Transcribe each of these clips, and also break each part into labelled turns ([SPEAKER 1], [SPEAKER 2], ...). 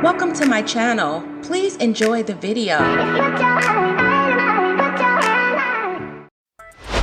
[SPEAKER 1] Welcome to my channel. Please enjoy the video.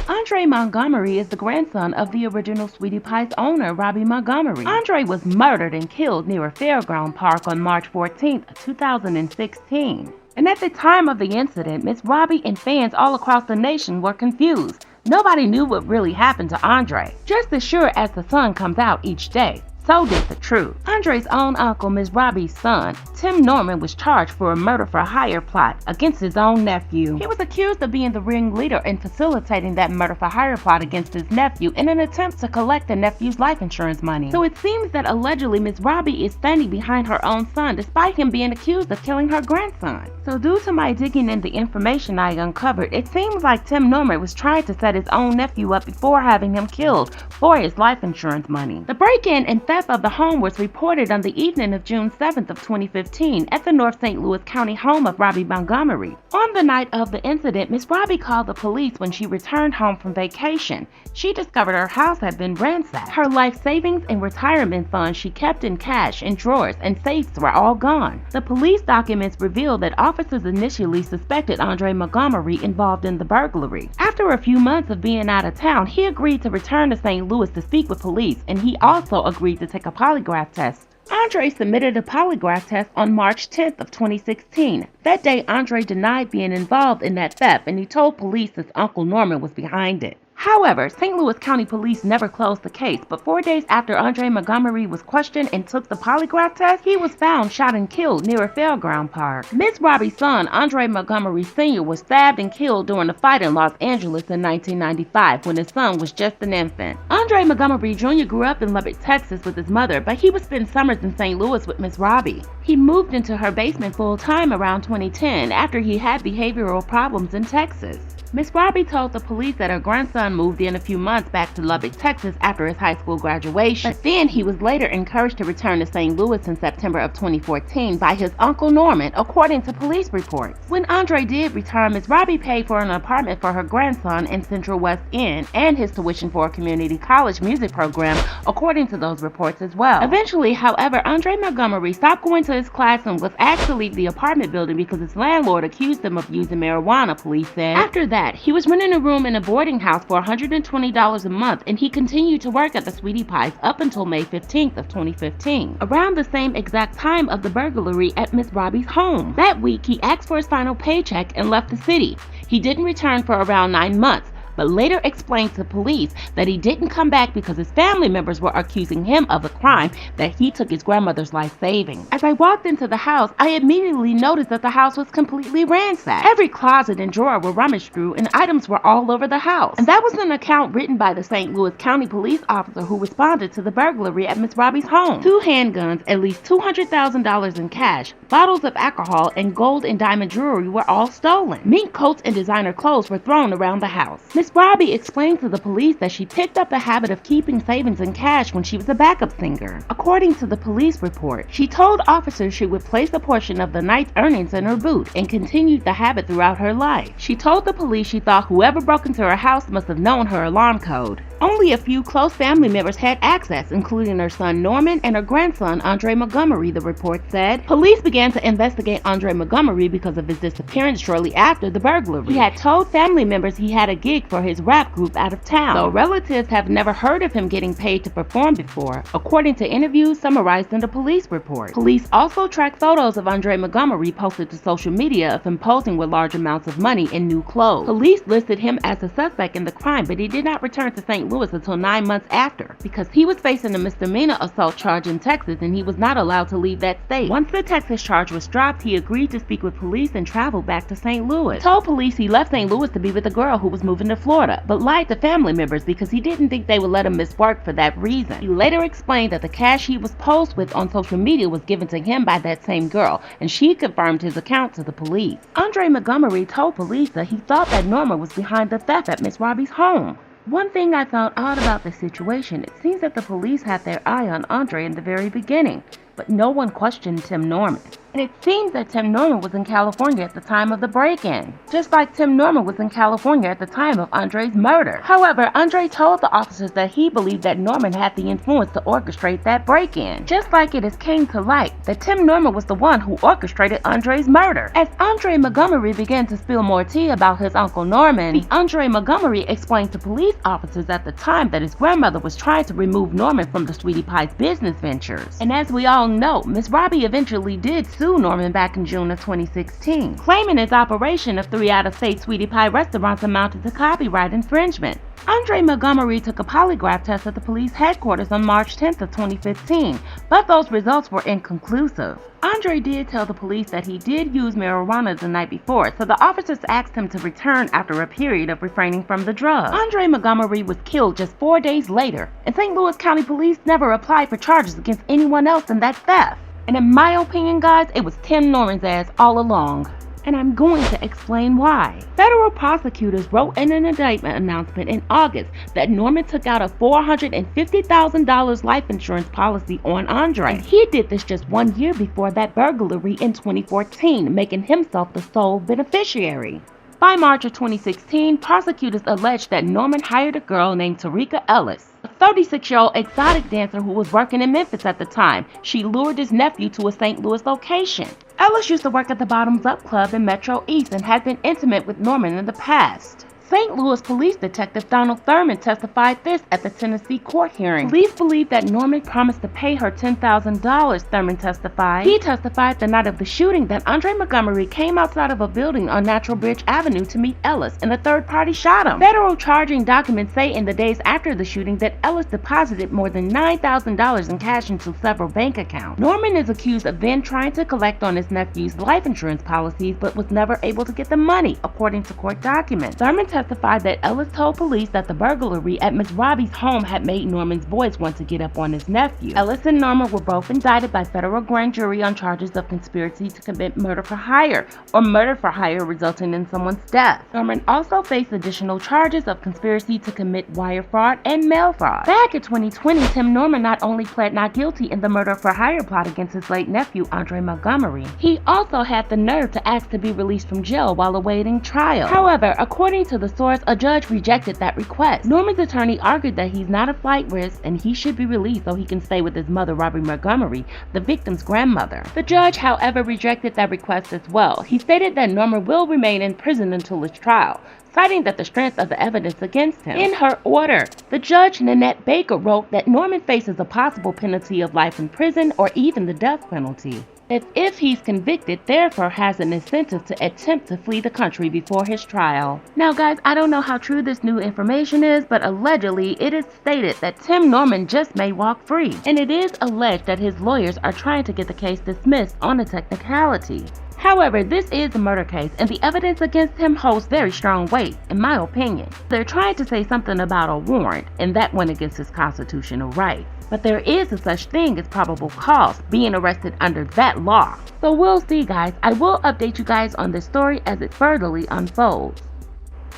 [SPEAKER 2] Andre Montgomery is the grandson of the original Sweetie Pie's owner, Robbie Montgomery. Andre was murdered and killed near a fairground park on March 14, 2016. And at the time of the incident, Miss Robbie and fans all across the nation were confused. Nobody knew what really happened to Andre, just as sure as the sun comes out each day. So did the truth. Andre's own uncle, Miss Robbie's son, Tim Norman, was charged for a murder-for-hire plot against his own nephew. He was accused of being the ringleader in facilitating that murder-for-hire plot against his nephew in an attempt to collect the nephew's life insurance money. So it seems that allegedly Miss Robbie is standing behind her own son despite him being accused of killing her grandson. So due to my digging in the information I uncovered, it seems like Tim Norman was trying to set his own nephew up before having him killed for his life insurance money. The break-in and theft of the home was reported on the evening of June 7th of 2015 at the North St. Louis County home of Robbie Montgomery. On the night of the incident, Miss Robbie called the police when she returned home from vacation. She discovered her house had been ransacked. Her life savings and retirement funds she kept in cash in drawers and safes were all gone. The police documents revealed that officers initially suspected Andre Montgomery involved in the burglary. After a few months of being out of town, he agreed to return to St. Louis to speak with police, and he also agreed to take a polygraph test. Andre submitted a polygraph test on March 10th of 2016. That day, Andre denied being involved in that theft, and he told police his Uncle Norman was behind it. However, St. Louis County Police never closed the case, but 4 days after Andre Montgomery was questioned and took the polygraph test, he was found shot and killed near a fairground park. Miss Robbie's son, Andre Montgomery Sr., was stabbed and killed during a fight in Los Angeles in 1995 when his son was just an infant. Andre Montgomery Jr. grew up in Lubbock, Texas with his mother, but he would spend summers in St. Louis with Miss Robbie. He moved into her basement full-time around 2010 after he had behavioral problems in Texas. Miss Robbie told the police that her grandson moved in a few months back to Lubbock, Texas after his high school graduation, but then he was later encouraged to return to St. Louis in September of 2014 by his Uncle Norman, according to police reports. When Andre did return, Miss Robbie paid for an apartment for her grandson in Central West End and his tuition for a community college music program, according to those reports as well. Eventually, however, Andre Montgomery stopped going to his class and was asked to leave the apartment building because his landlord accused him of using marijuana, police said. After that, he was renting a room in a boarding house for $120 a month, and he continued to work at the Sweetie Pies up until May 15th of 2015, around the same exact time of the burglary at Miss Robbie's home. That week, he asked for his final paycheck and left the city. He didn't return for around 9 months, but later explained to police that he didn't come back because his family members were accusing him of a crime that he took his grandmother's life savings. As I walked into the house, I immediately noticed that the house was completely ransacked. Every closet and drawer were rummaged through and items were all over the house. And that was an account written by the St. Louis County police officer who responded to the burglary at Miss Robbie's home. 2 handguns, at least $200,000 in cash, bottles of alcohol, and gold and diamond jewelry were all stolen. Mink coats and designer clothes were thrown around the house. Miss Robbie explained to the police that she picked up the habit of keeping savings in cash when she was a backup singer. According to the police report, she told officers she would place a portion of the night's earnings in her boot and continued the habit throughout her life. She told the police she thought whoever broke into her house must have known her alarm code. Only a few close family members had access, including her son Norman and her grandson Andre Montgomery, the report said. Police began to investigate Andre Montgomery because of his disappearance shortly after the burglary. He had told family members he had a gig for his rap group out of town, though relatives have never heard of him getting paid to perform before, according to interviews summarized in the police report. Police also tracked photos of Andre Montgomery posted to social media of him posing with large amounts of money in new clothes. Police listed him as a suspect in the crime, but he did not return to St. Louis until 9 months after, because he was facing a misdemeanor assault charge in Texas and he was not allowed to leave that state. Once the Texas charge was dropped, he agreed to speak with police and traveled back to St. Louis. He told police he left St. Louis to be with a girl who was moving to Florida, but lied to family members because he didn't think they would let him miss work for that reason. He later explained that the cash he was posed with on social media was given to him by that same girl, and she confirmed his account to the police. Andre Montgomery told police that he thought that Norma was behind the theft at Miss Robbie's home. One thing I found odd about the situation, it seems that the police had their eye on Andre in the very beginning, but no one questioned Tim Norman. And it seems that Tim Norman was in California at the time of the break-in, just like Tim Norman was in California at the time of Andre's murder. However, Andre told the officers that he believed that Norman had the influence to orchestrate that break-in, just like it has came to light that Tim Norman was the one who orchestrated Andre's murder. As Andre Montgomery began to spill more tea about his Uncle Norman, the Andre Montgomery explained to police officers at the time that his grandmother was trying to remove Norman from the Sweetie Pie's business ventures. And as we all know, Miss Robbie eventually did sue Norman back in June of 2016, claiming his operation of 3 out-of-state Sweetie Pie restaurants amounted to copyright infringement. Andre Montgomery took a polygraph test at the police headquarters on March 10th of 2015, but those results were inconclusive. Andre did tell the police that he did use marijuana the night before, so the officers asked him to return after a period of refraining from the drug. Andre Montgomery was killed just 4 days later, and St. Louis County Police never applied for charges against anyone else in that theft. And in my opinion, guys, it was Tim Norman's ass all along. And I'm going to explain why. Federal prosecutors wrote in an indictment announcement in August that Norman took out a $450,000 life insurance policy on Andre. And he did this just 1 year before that burglary in 2014, making himself the sole beneficiary. By March of 2016, prosecutors alleged that Norman hired a girl named Tarika Ellis, a 36-year-old exotic dancer who was working in Memphis at the time. She lured his nephew to a St. Louis location. Ellis used to work at the Bottoms Up Club in Metro East and had been intimate with Norman in the past. St. Louis Police Detective Donald Thurman testified this at the Tennessee court hearing. Police believe that Norman promised to pay her $10,000, Thurman testified. He testified the night of the shooting that Andre Montgomery came outside of a building on Natural Bridge Avenue to meet Ellis, and a third party shot him. Federal charging documents say in the days after the shooting that Ellis deposited more than $9,000 in cash into several bank accounts. Norman is accused of then trying to collect on his nephew's life insurance policies, but was never able to get the money, according to court documents. Thurman testified that Ellis told police that the burglary at Miss Robbie's home had made Norman's boys want to get up on his nephew. Ellis and Norman were both indicted by federal grand jury on charges of conspiracy to commit murder for hire, or murder for hire resulting in someone's death. Norman also faced additional charges of conspiracy to commit wire fraud and mail fraud. Back in 2020, Tim Norman not only pled not guilty in the murder for hire plot against his late nephew, Andre Montgomery, he also had the nerve to ask to be released from jail while awaiting trial. However, according to the source, a judge rejected that request. Norman's attorney argued that he's not a flight risk and he should be released so he can stay with his mother, Robbie Montgomery, the victim's grandmother. The judge, however, rejected that request as well. He stated that Norman will remain in prison until his trial, citing that the strength of the evidence against him. In her order, the judge, Nanette Baker, wrote that Norman faces a possible penalty of life in prison or even the death penalty, as if he's convicted, therefore has an incentive to attempt to flee the country before his trial. Now guys, I don't know how true this new information is, but allegedly it is stated that Tim Norman just may walk free, and it is alleged that his lawyers are trying to get the case dismissed on a technicality. However, this is a murder case, and the evidence against him holds very strong weight, in my opinion. They're trying to say something about a warrant, and that went against his constitutional rights. But there is a such thing as probable cause, being arrested under that law. So we'll see, guys. I will update you guys on this story as it furtherly unfolds.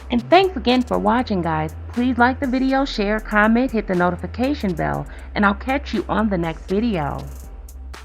[SPEAKER 2] And thanks again for watching, guys. Please like the video, share, comment, hit the notification bell, and I'll catch you on the next video.